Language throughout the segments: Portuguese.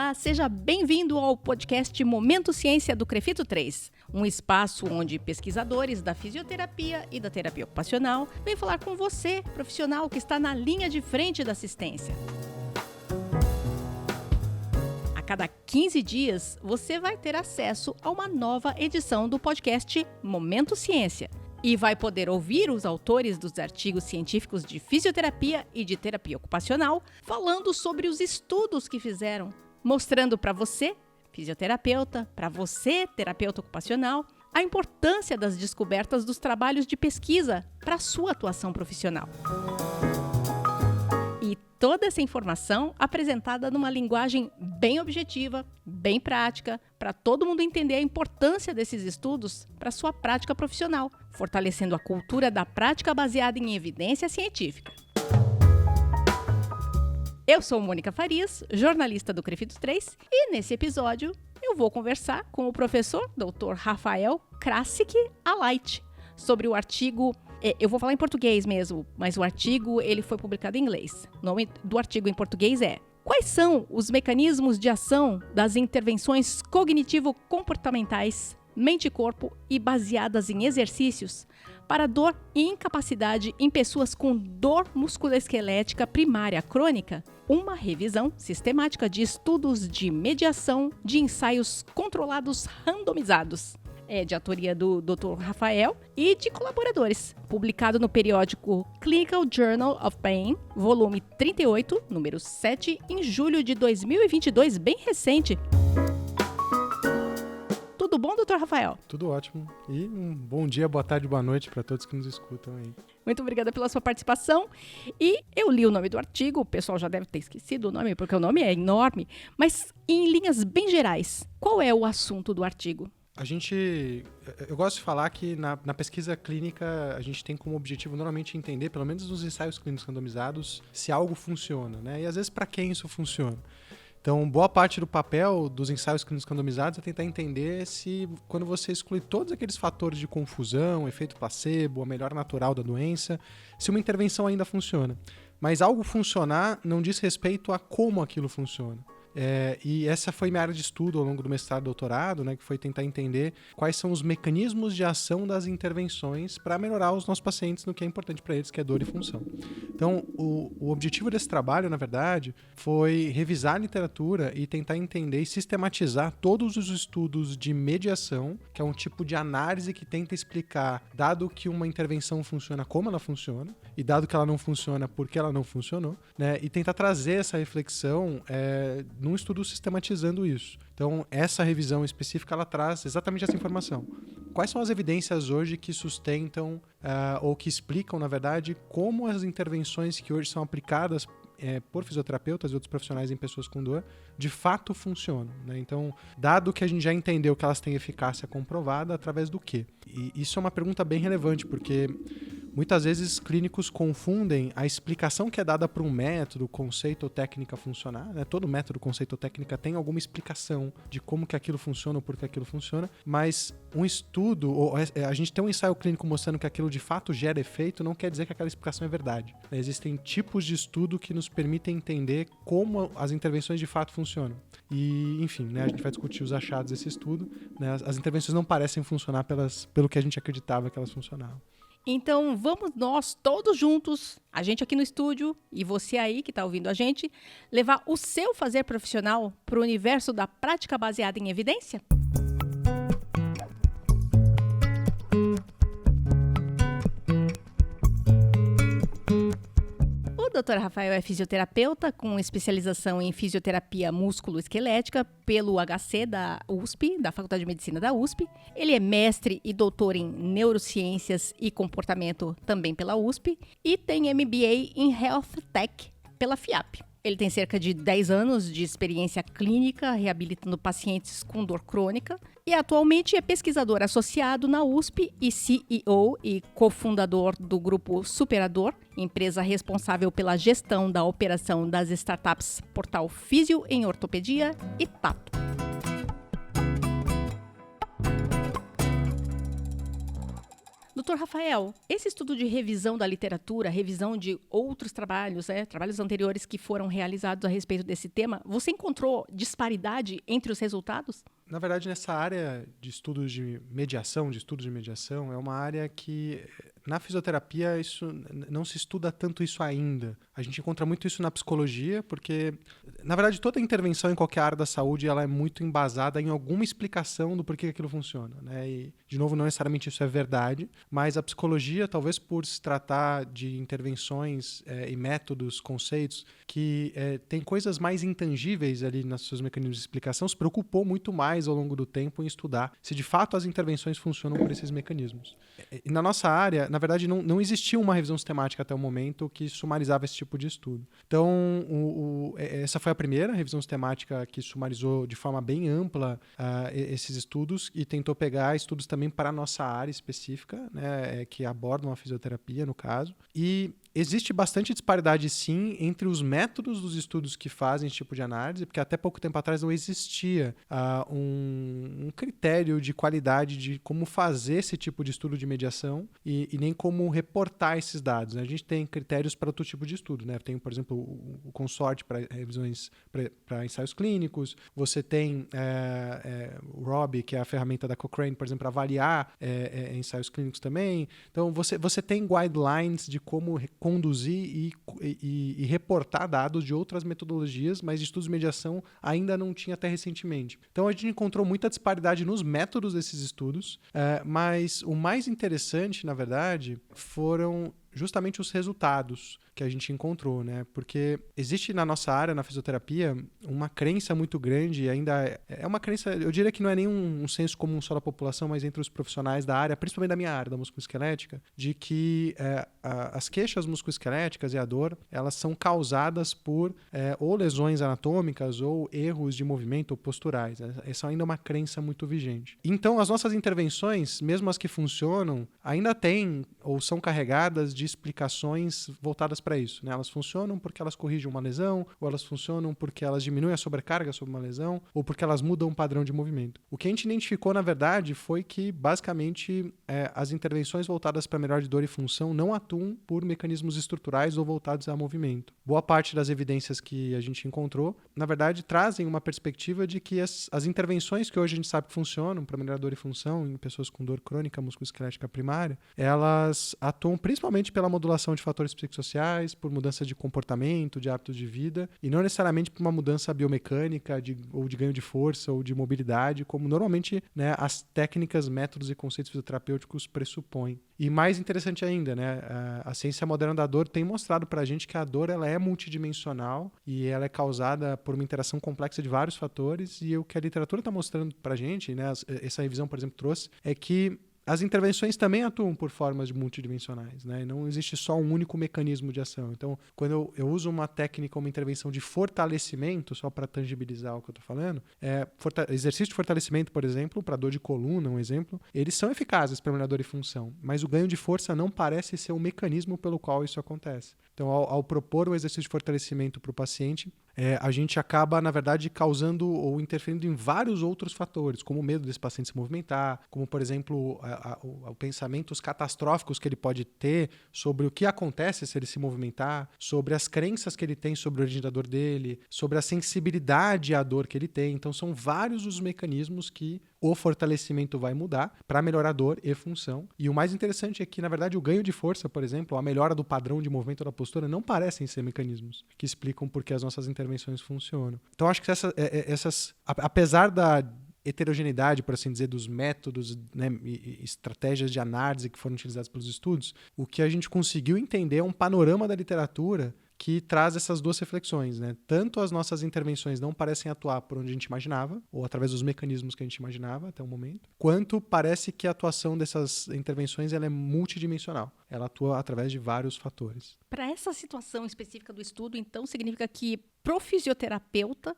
Olá, seja bem-vindo ao podcast Momento Ciência do Crefito 3, um espaço onde pesquisadores da fisioterapia e da terapia ocupacional vêm falar com você, profissional que está na linha de frente da assistência. A cada 15 dias, você vai ter acesso a uma nova edição do podcast Momento Ciência e vai poder ouvir os autores dos artigos científicos de fisioterapia e de terapia ocupacional falando sobre os estudos que fizeram, mostrando para você, fisioterapeuta, para você, terapeuta ocupacional, a importância das descobertas dos trabalhos de pesquisa para a sua atuação profissional. E toda essa informação apresentada numa linguagem bem objetiva, bem prática, para todo mundo entender a importância desses estudos para a sua prática profissional, fortalecendo a cultura da prática baseada em evidência científica. Eu sou Mônica Farias, jornalista do Crefito 3, e nesse episódio eu vou conversar com o professor Dr. Rafael Krasik Alait sobre o artigo. Eu vou falar em português mesmo, mas o artigo ele foi publicado em inglês. O nome do artigo em português é: quais são os mecanismos de ação das intervenções cognitivo-comportamentais, mente-corpo e baseadas em exercícios para dor e incapacidade em pessoas com dor musculoesquelética primária crônica? Uma revisão sistemática de estudos de mediação de ensaios controlados randomizados. É de autoria do Dr. Rafael e de colaboradores, publicado no periódico Clinical Journal of Pain, volume 38, número 7, em julho de 2022, bem recente. Tudo bom, Dr. Rafael? Tudo ótimo. E um bom dia, boa tarde, boa noite para todos que nos escutam aí. Muito obrigada pela sua participação. E eu li o nome do artigo, o pessoal já deve ter esquecido o nome, porque o nome é enorme, mas em linhas bem gerais, qual é o assunto do artigo? Eu gosto de falar que na pesquisa clínica a gente tem como objetivo normalmente entender, pelo menos nos ensaios clínicos randomizados, se algo funciona, né? E às vezes para quem isso funciona. Então, boa parte do papel dos ensaios clínicos randomizados é tentar entender se, quando você exclui todos aqueles fatores de confusão, efeito placebo, a melhora natural da doença, se uma intervenção ainda funciona. Mas algo funcionar não diz respeito a como aquilo funciona. E essa foi minha área de estudo ao longo do mestrado e doutorado, né, que foi tentar entender quais são os mecanismos de ação das intervenções para melhorar os nossos pacientes no que é importante para eles, que é dor e função. Então, o objetivo desse trabalho, na verdade, foi revisar a literatura e tentar entender e sistematizar todos os estudos de mediação, que é um tipo de análise que tenta explicar, dado que uma intervenção funciona, como ela funciona, e dado que ela não funciona, por que ela não funcionou, né, e tentar trazer essa reflexão num estudo sistematizando isso. Então, essa revisão específica, ela traz exatamente essa informação. Quais são as evidências hoje que sustentam ou que explicam, na verdade, como as intervenções que hoje são aplicadas por fisioterapeutas e outros profissionais em pessoas com dor, de fato funcionam, né? Então, dado que a gente já entendeu que elas têm eficácia comprovada, através do quê? E isso é uma pergunta bem relevante, porque muitas vezes clínicos confundem a explicação que é dada para um método, conceito ou técnica funcionar, né? Todo método, conceito ou técnica tem alguma explicação de como que aquilo funciona ou por que aquilo funciona, mas um estudo, ou a gente tem um ensaio clínico mostrando que aquilo de fato gera efeito, não quer dizer que aquela explicação é verdade. Existem tipos de estudo que nos permitem entender como as intervenções de fato funcionam. E, enfim, né, a gente vai discutir os achados desse estudo, né? As intervenções não parecem funcionar pelo que a gente acreditava que elas funcionavam. Então, vamos nós todos juntos, a gente aqui no estúdio e você aí que está ouvindo a gente, levar o seu fazer profissional para o universo da prática baseada em evidência? O Dr. Rafael é fisioterapeuta com especialização em fisioterapia músculo-esquelética pelo HC da USP, da Faculdade de Medicina da USP. Ele é mestre e doutor em neurociências e comportamento também pela USP e tem MBA em Health Tech pela FIAP. Ele tem cerca de 10 anos de experiência clínica, reabilitando pacientes com dor crônica e atualmente é pesquisador associado na USP e CEO e cofundador do grupo Superador, empresa responsável pela gestão da operação das startups Portal Físio em Ortopedia e Tato. Dr. Doutor Rafael, esse estudo de revisão da literatura, revisão de outros trabalhos, trabalhos anteriores que foram realizados a respeito desse tema, você encontrou disparidade entre os resultados? Na verdade, nessa área de estudos de mediação, é uma área que na fisioterapia isso não se estuda tanto isso ainda. A gente encontra muito isso na psicologia, porque, na verdade, toda intervenção em qualquer área da saúde ela é muito embasada em alguma explicação do porquê aquilo funciona, né? E, de novo, não necessariamente isso é verdade, mas a psicologia, talvez por se tratar de intervenções e métodos, conceitos, que tem coisas mais intangíveis ali nos seus mecanismos de explicação, se preocupou muito mais ao longo do tempo em estudar se de fato as intervenções funcionam por esses mecanismos. E na nossa área, na verdade, não existia uma revisão sistemática até o momento que sumarizava esse tipo de estudo. Então, essa foi a primeira revisão sistemática que sumarizou de forma bem ampla esses estudos e tentou pegar estudos também para a nossa área específica, né, que abordam a fisioterapia, no caso. E existe bastante disparidade, sim, entre os métodos dos estudos que fazem esse tipo de análise, porque até pouco tempo atrás não existia um critério de qualidade de como fazer esse tipo de estudo de mediação e nem como reportar esses dados, né? A gente tem critérios para outro tipo de estudo, né? Tem, por exemplo, o consorte para revisões para ensaios clínicos, você tem o ROBI, que é a ferramenta da Cochrane, por exemplo, para avaliar ensaios clínicos também. Então, você tem guidelines de como conduzir e reportar dados de outras metodologias, mas de estudos de mediação ainda não tinha até recentemente. Então a gente encontrou muita disparidade nos métodos desses estudos, mas o mais interessante, na verdade, foram justamente os resultados que a gente encontrou, né? Porque existe na nossa área, na fisioterapia, uma crença muito grande, e ainda é uma crença, eu diria que não é nem um senso comum só da população, mas entre os profissionais da área, principalmente da minha área, da musculoesquelética, de que as queixas musculoesqueléticas e a dor, elas são causadas por ou lesões anatômicas ou erros de movimento ou posturais. Essa ainda é uma crença muito vigente. Então, as nossas intervenções, mesmo as que funcionam, ainda têm ou são carregadas de explicações voltadas para isso, né? Elas funcionam porque elas corrigem uma lesão, ou elas funcionam porque elas diminuem a sobrecarga sobre uma lesão, ou porque elas mudam o padrão de movimento. O que a gente identificou, na verdade, foi que, basicamente, as intervenções voltadas para melhora de dor e função não atuam por mecanismos estruturais ou voltados a movimento. Boa parte das evidências que a gente encontrou, na verdade, trazem uma perspectiva de que as intervenções que hoje a gente sabe que funcionam para melhorar dor e função em pessoas com dor crônica musculoesquelética primária, elas atuam principalmente pela modulação de fatores psicossociais, por mudança de comportamento, de hábitos de vida, e não necessariamente por uma mudança biomecânica ou de ganho de força ou de mobilidade, como normalmente, né, as técnicas, métodos e conceitos fisioterapêuticos pressupõem. E mais interessante ainda, né, a ciência moderna da dor tem mostrado pra gente que a dor ela é multidimensional e ela é causada por uma interação complexa de vários fatores, e o que a literatura está mostrando pra gente, né, essa revisão, por exemplo, trouxe, é que as intervenções também atuam por formas multidimensionais, né? Não existe só um único mecanismo de ação. Então, quando eu uso uma técnica, uma intervenção de fortalecimento, só para tangibilizar o que eu estou falando, exercício de fortalecimento, por exemplo, para dor de coluna, um exemplo, eles são eficazes para melhorar dor e função, mas o ganho de força não parece ser o mecanismo pelo qual isso acontece. Então, ao propor um exercício de fortalecimento para o paciente, a gente acaba, na verdade, causando ou interferindo em vários outros fatores, como o medo desse paciente se movimentar, como, por exemplo, pensamentos catastróficos que ele pode ter sobre o que acontece se ele se movimentar, sobre as crenças que ele tem sobre o origem da dor dele, sobre a sensibilidade à dor que ele tem. Então, são vários os mecanismos que o fortalecimento vai mudar para melhorar dor e função. E o mais interessante é que, na verdade, o ganho de força, por exemplo, a melhora do padrão de movimento da postura não parecem ser mecanismos que explicam por que as nossas intervenções funcionam. Então, acho que essas apesar da heterogeneidade, por assim dizer, dos métodos, né, e estratégias de análise que foram utilizadas pelos estudos, o que a gente conseguiu entender é um panorama da literatura que traz essas duas reflexões, né? Tanto as nossas intervenções não parecem atuar por onde a gente imaginava, ou através dos mecanismos que a gente imaginava até o momento, quanto parece que a atuação dessas intervenções ela é multidimensional. Ela atua através de vários fatores. Para essa situação específica do estudo, então, significa que pro fisioterapeuta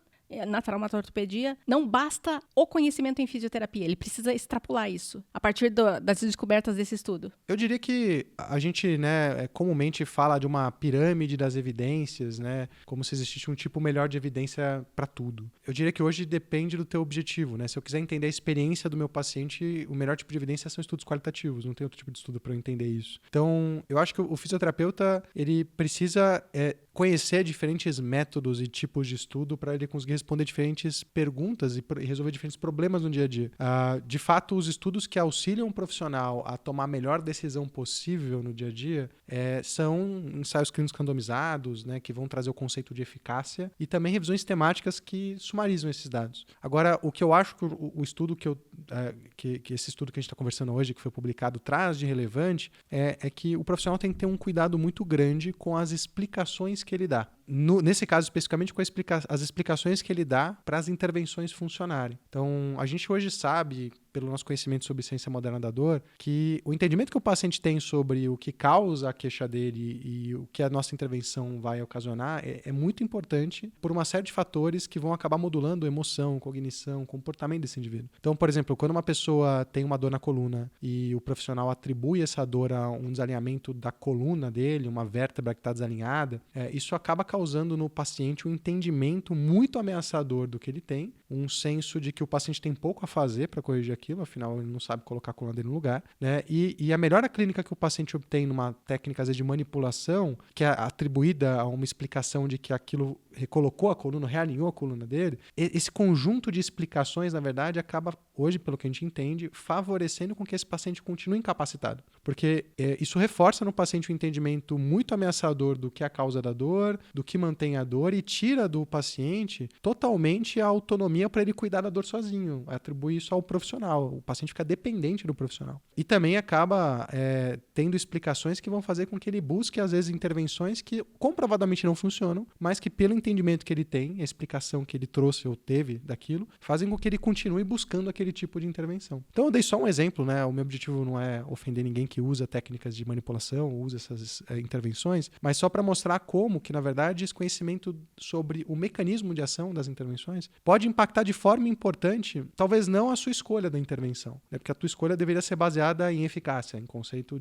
na traumatortopedia, não basta o conhecimento em fisioterapia, ele precisa extrapolar isso a partir das descobertas desse estudo. Eu diria que a gente, né, comumente fala de uma pirâmide das evidências, né, como se existisse um tipo melhor de evidência para tudo. Eu diria que hoje depende do teu objetivo, né? Se eu quiser entender a experiência do meu paciente, o melhor tipo de evidência são estudos qualitativos, não tem outro tipo de estudo para eu entender isso. Então, eu acho que o fisioterapeuta, ele precisa conhecer diferentes métodos e tipos de estudo para ele conseguir responder diferentes perguntas e resolver diferentes problemas no dia a dia. De fato, os estudos que auxiliam o profissional a tomar a melhor decisão possível no dia a dia são ensaios clínicos randomizados, né, que vão trazer o conceito de eficácia, e também revisões temáticas que sumarizam esses dados. Agora, o que eu acho que o estudo que esse estudo que a gente está conversando hoje, que foi publicado, traz de relevante, é que o profissional tem que ter um cuidado muito grande com as explicações que ele dá. Nesse caso, especificamente, com as explicações que ele dá para as intervenções funcionarem. Então, a gente hoje sabe, pelo nosso conhecimento sobre ciência moderna da dor, que o entendimento que o paciente tem sobre o que causa a queixa dele e o que a nossa intervenção vai ocasionar é muito importante por uma série de fatores que vão acabar modulando emoção, cognição, comportamento desse indivíduo. Então, por exemplo, quando uma pessoa tem uma dor na coluna e o profissional atribui essa dor a um desalinhamento da coluna dele, uma vértebra que está desalinhada, isso acaba causando no paciente um entendimento muito ameaçador do que ele tem, um senso de que o paciente tem pouco a fazer para corrigir aquilo, afinal ele não sabe colocar a coluna dele no lugar, né? E a melhora clínica que o paciente obtém numa técnica às vezes, de manipulação, que é atribuída a uma explicação de que aquilo recolocou a coluna, realinhou a coluna dele, esse conjunto de explicações, na verdade, acaba hoje, pelo que a gente entende, favorecendo com que esse paciente continue incapacitado. Porque isso reforça no paciente um entendimento muito ameaçador do que é a causa da dor, do que mantém a dor, e tira do paciente totalmente a autonomia para ele cuidar da dor sozinho, atribui isso ao profissional. O paciente fica dependente do profissional. E também acaba tendo explicações que vão fazer com que ele busque, às vezes, intervenções que comprovadamente não funcionam, mas que pelo entendimento que ele tem, a explicação que ele trouxe ou teve daquilo, fazem com que ele continue buscando aquele tipo de intervenção. Então eu dei só um exemplo, né? O meu objetivo não é ofender ninguém que usa técnicas de manipulação, usa essas intervenções, mas só para mostrar como que, na verdade, esse conhecimento sobre o mecanismo de ação das intervenções pode impactar de forma importante, talvez não a sua escolha da intervenção, né? Porque a tua escolha deveria ser baseada em eficácia, em conceito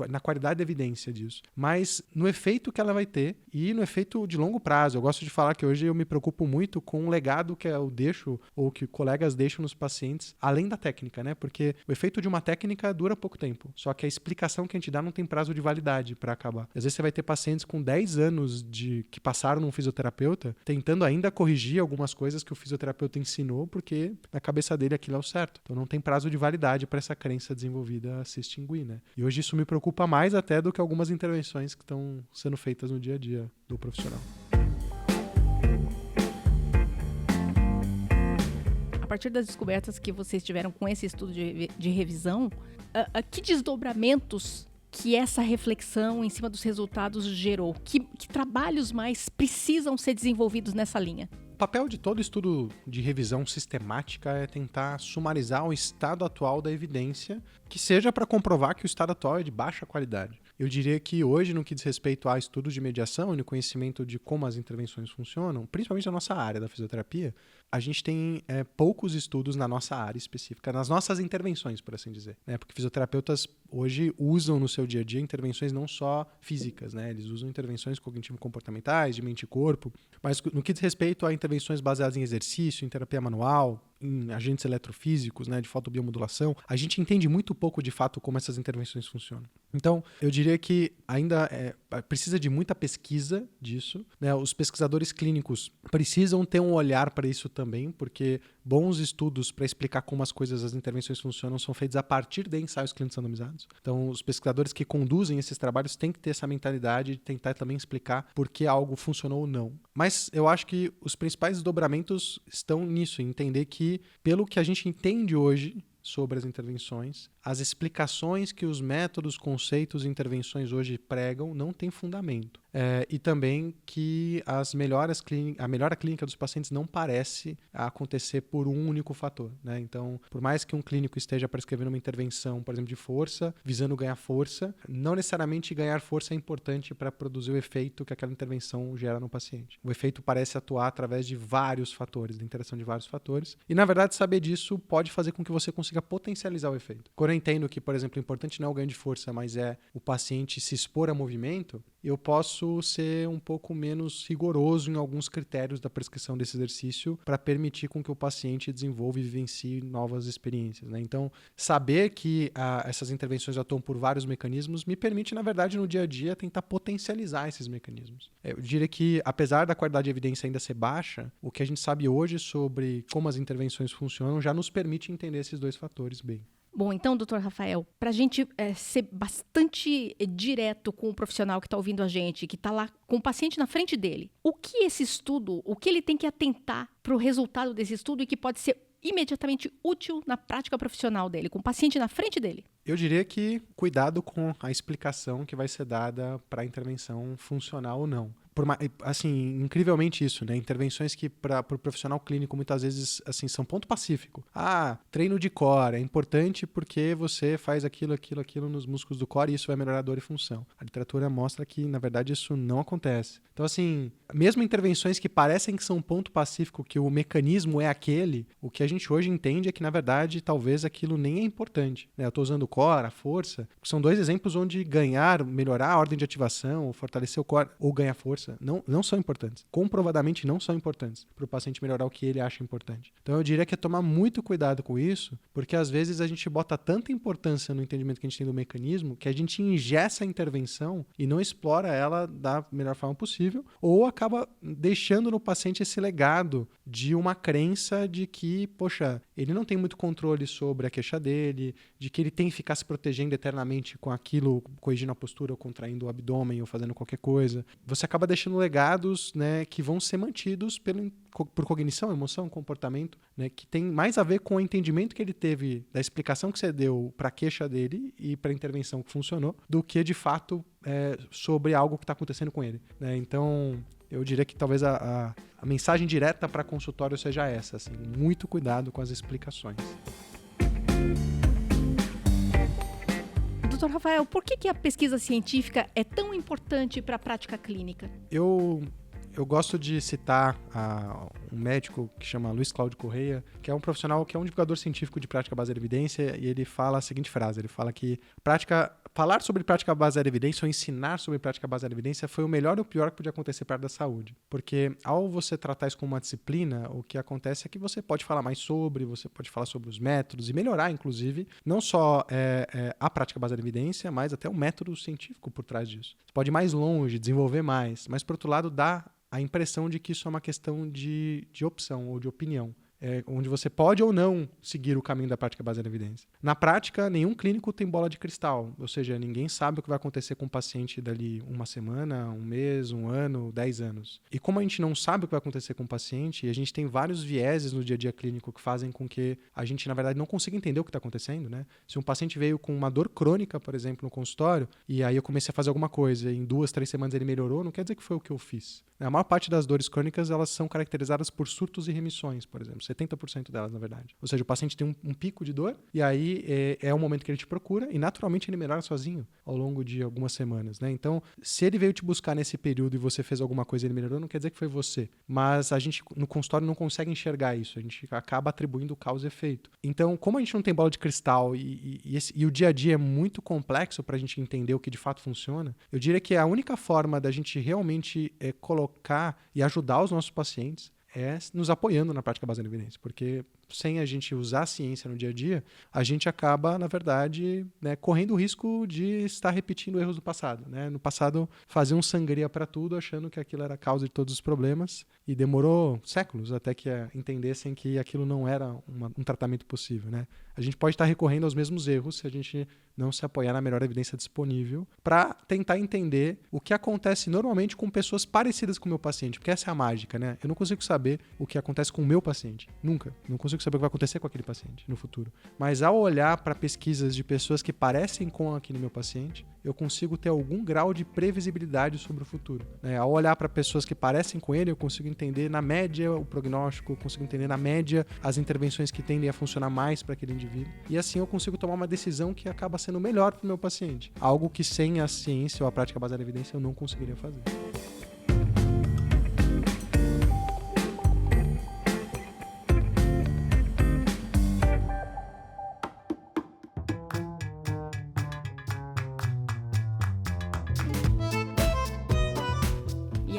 na qualidade da evidência disso, mas no efeito que ela vai ter e no efeito de longo prazo. Eu gosto de falar que hoje eu me preocupo muito com o legado que eu deixo ou que colegas deixam nos pacientes, além da técnica, né? Porque o efeito de uma técnica dura pouco tempo, só que a explicação que a gente dá não tem prazo de validade para acabar. Às vezes você vai ter pacientes com 10 anos que passaram num fisioterapeuta tentando ainda corrigir algumas coisas que o fisioterapeuta ensinou, porque na cabeça dele aquilo é o certo. Então não tem prazo de validade para essa crença desenvolvida se extinguir, né? E hoje isso me preocupa mais até do que algumas intervenções que estão sendo feitas no dia a dia do profissional. A partir das descobertas que vocês tiveram com esse estudo de revisão, que desdobramentos que essa reflexão em cima dos resultados gerou? Que trabalhos mais precisam ser desenvolvidos nessa linha? O papel de todo estudo de revisão sistemática é tentar sumarizar o estado atual da evidência, que seja para comprovar que o estado atual é de baixa qualidade. Eu diria que hoje, no que diz respeito a estudos de mediação e no conhecimento de como as intervenções funcionam, principalmente na nossa área da fisioterapia, a gente tem poucos estudos na nossa área específica, nas nossas intervenções, por assim dizer, né? Porque fisioterapeutas hoje usam no seu dia a dia intervenções não só físicas, né? Eles usam intervenções cognitivo-comportamentais, de mente e corpo, mas no que diz respeito a intervenções baseadas em exercício, em terapia manual, em agentes eletrofísicos, né, de fotobiomodulação, a gente entende muito pouco de fato como essas intervenções funcionam. Então, eu diria que ainda precisa de muita pesquisa disso, né? Os pesquisadores clínicos precisam ter um olhar para isso também, porque bons estudos para explicar como as intervenções funcionam são feitos a partir de ensaios clínicos randomizados. Então, os pesquisadores que conduzem esses trabalhos têm que ter essa mentalidade de tentar também explicar por que algo funcionou ou não. Mas eu acho que os principais desdobramentos estão nisso, em entender que, pelo que a gente entende hoje sobre as intervenções. As explicações que os métodos, conceitos e intervenções hoje pregam não têm fundamento. E também que a melhora clínica dos pacientes não parece acontecer por um único fator, né? Então, por mais que um clínico esteja prescrevendo uma intervenção, por exemplo, de força, visando ganhar força, não necessariamente ganhar força é importante para produzir o efeito que aquela intervenção gera no paciente. O efeito parece atuar através de vários fatores, da interação de vários fatores. E, na verdade, saber disso pode fazer com que você consiga potencializar o efeito. Quando eu entendo que, por exemplo, o importante não é o ganho de força, mas é o paciente se expor a movimento, eu posso ser um pouco menos rigoroso em alguns critérios da prescrição desse exercício para permitir com que o paciente desenvolva e vivencie novas experiências, né? Então, saber que essas intervenções atuam por vários mecanismos me permite, na verdade, no dia a dia, tentar potencializar esses mecanismos. Eu diria que, apesar da qualidade de evidência ainda ser baixa, o que a gente sabe hoje sobre como as intervenções funcionam já nos permite entender esses dois fatores bem. Bom, então, doutor Rafael, para a gente ser bastante direto com o profissional que está ouvindo a gente, que está lá com o paciente na frente dele, o que esse estudo, o que ele tem que atentar para o resultado desse estudo e que pode ser imediatamente útil na prática profissional dele, com o paciente na frente dele? Eu diria que cuidado com a explicação que vai ser dada para a intervenção funcional ou não. Assim, incrivelmente isso, né? Intervenções que para o profissional clínico muitas vezes assim, são ponto pacífico. Treino de core é importante porque você faz aquilo nos músculos do core e isso vai melhorar a dor e função. A literatura mostra que, na verdade, isso não acontece. Então, assim, mesmo intervenções que parecem que são ponto pacífico, que o mecanismo é aquele, o que a gente hoje entende é que, na verdade, talvez aquilo nem é importante, né? Eu estou usando o core, a força, são dois exemplos onde melhorar a ordem de ativação, ou fortalecer o core, ou ganhar força, não são importantes. Comprovadamente não são importantes para o paciente melhorar o que ele acha importante. Então eu diria que é tomar muito cuidado com isso, porque às vezes a gente bota tanta importância no entendimento que a gente tem do mecanismo que a gente engessa a intervenção e não explora ela da melhor forma possível, ou acaba deixando no paciente esse legado de uma crença de que, poxa, ele não tem muito controle sobre a queixa dele, de que ele tem que ficar se protegendo eternamente com aquilo, corrigindo a postura ou contraindo o abdômen ou fazendo qualquer coisa. Você acaba deixando legados, né, que vão ser mantidos por cognição, emoção, comportamento, né, que tem mais a ver com o entendimento que ele teve da explicação que você deu para a queixa dele e para a intervenção que funcionou, do que de fato sobre algo que está acontecendo com ele, né? Então, eu diria que talvez a mensagem direta para consultório seja essa, assim, muito cuidado com as explicações. Doutor Rafael, por que a pesquisa científica é tão importante para a prática clínica? Eu gosto de citar um médico que chama Luiz Cláudio Correia, que é um profissional, que é um divulgador científico de prática baseada em evidência, e ele fala a seguinte frase, ele fala que falar sobre prática baseada em evidência ou ensinar sobre prática baseada em evidência foi o melhor ou o pior que podia acontecer para a área da saúde. Porque ao você tratar isso como uma disciplina, o que acontece é que você pode falar mais você pode falar sobre os métodos e melhorar, inclusive, não só a prática baseada em evidência, mas até o método científico por trás disso. Você pode ir mais longe, desenvolver mais, mas, por outro lado, dá a impressão de que isso é uma questão de opção ou de opinião. Onde você pode ou não seguir o caminho da prática baseada em evidência. Na prática, nenhum clínico tem bola de cristal, ou seja, ninguém sabe o que vai acontecer com o paciente dali uma semana, um mês, um ano, 10 anos. E como a gente não sabe o que vai acontecer com o paciente, e a gente tem vários vieses no dia a dia clínico que fazem com que a gente, na verdade, não consiga entender o que está acontecendo, né? Se um paciente veio com uma dor crônica, por exemplo, no consultório, e aí eu comecei a fazer alguma coisa, e em 2, 3 semanas ele melhorou, não quer dizer que foi o que eu fiz. A maior parte das dores crônicas, elas são caracterizadas por surtos e remissões, por exemplo. 70% delas, na verdade. Ou seja, o paciente tem um pico de dor e aí é o momento que ele te procura e naturalmente ele melhora sozinho ao longo de algumas semanas, né? Então, se ele veio te buscar nesse período e você fez alguma coisa e ele melhorou, não quer dizer que foi você. Mas a gente, no consultório, não consegue enxergar isso. A gente acaba atribuindo causa e efeito. Então, como a gente não tem bola de cristal e o dia a dia é muito complexo para a gente entender o que de fato funciona, eu diria que a única forma da gente realmente colocar e ajudar os nossos pacientes é nos apoiando na prática baseada em evidência, porque sem a gente usar a ciência no dia a dia, a gente acaba, na verdade, né, correndo o risco de estar repetindo erros do passado, né? No passado, fazer um sangria para tudo, achando que aquilo era a causa de todos os problemas, e demorou séculos até que entendessem que aquilo não era um tratamento possível, né? A gente pode estar recorrendo aos mesmos erros se a gente não se apoiar na melhor evidência disponível para tentar entender o que acontece normalmente com pessoas parecidas com o meu paciente, porque essa é a mágica, né? Eu não consigo saber o que acontece com o meu paciente, nunca, não consigo consigo saber o que vai acontecer com aquele paciente no futuro. Mas ao olhar para pesquisas de pessoas que parecem com aquele meu paciente, eu consigo ter algum grau de previsibilidade sobre o futuro. Ao olhar para pessoas que parecem com ele, eu consigo entender na média o prognóstico, eu consigo entender na média as intervenções que tendem a funcionar mais para aquele indivíduo. E assim eu consigo tomar uma decisão que acaba sendo melhor para o meu paciente. Algo que sem a ciência ou a prática baseada em evidência eu não conseguiria fazer.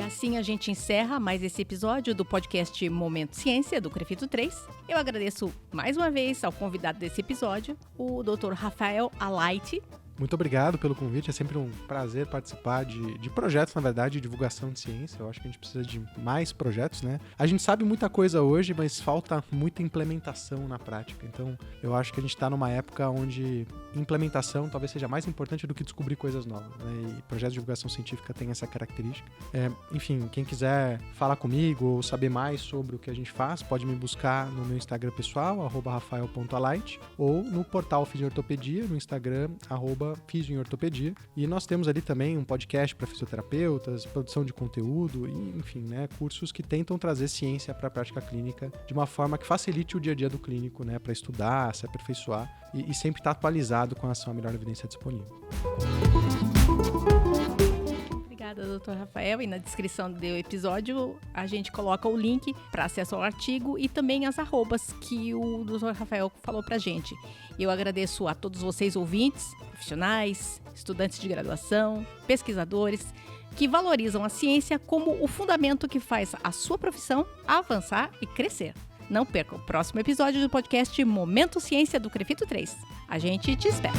Assim a gente encerra mais esse episódio do podcast Momento Ciência, do Crefito 3. Eu agradeço mais uma vez ao convidado desse episódio, o Dr. Rafael Alight. Muito obrigado pelo convite, é sempre um prazer participar de projetos, na verdade, de divulgação de ciência. Eu acho que a gente precisa de mais projetos, né? A gente sabe muita coisa hoje, mas falta muita implementação na prática. Então, eu acho que a gente está numa época onde implementação talvez seja mais importante do que descobrir coisas novas, né? E projetos de divulgação científica têm essa característica. Enfim, quem quiser falar comigo ou saber mais sobre o que a gente faz, pode me buscar no meu Instagram pessoal, @rafael.alight, ou no portal Fisioortopedia, no Instagram, @fisioortopedia. E nós temos ali também um podcast para fisioterapeutas, produção de conteúdo e, enfim, né, cursos que tentam trazer ciência para a prática clínica de uma forma que facilite o dia a dia do clínico, né, para estudar, se aperfeiçoar e sempre estar atualizado com relação à melhor evidência disponível. Obrigada, Dr. Rafael. E na descrição do episódio a gente coloca o link para acesso ao artigo e também as arrobas que o Dr. Rafael falou pra gente. Eu agradeço a todos vocês ouvintes, profissionais, estudantes de graduação, pesquisadores, que valorizam a ciência como o fundamento que faz a sua profissão avançar e crescer. Não perca o próximo episódio do podcast Momento Ciência do Crefito 3. A gente te espera.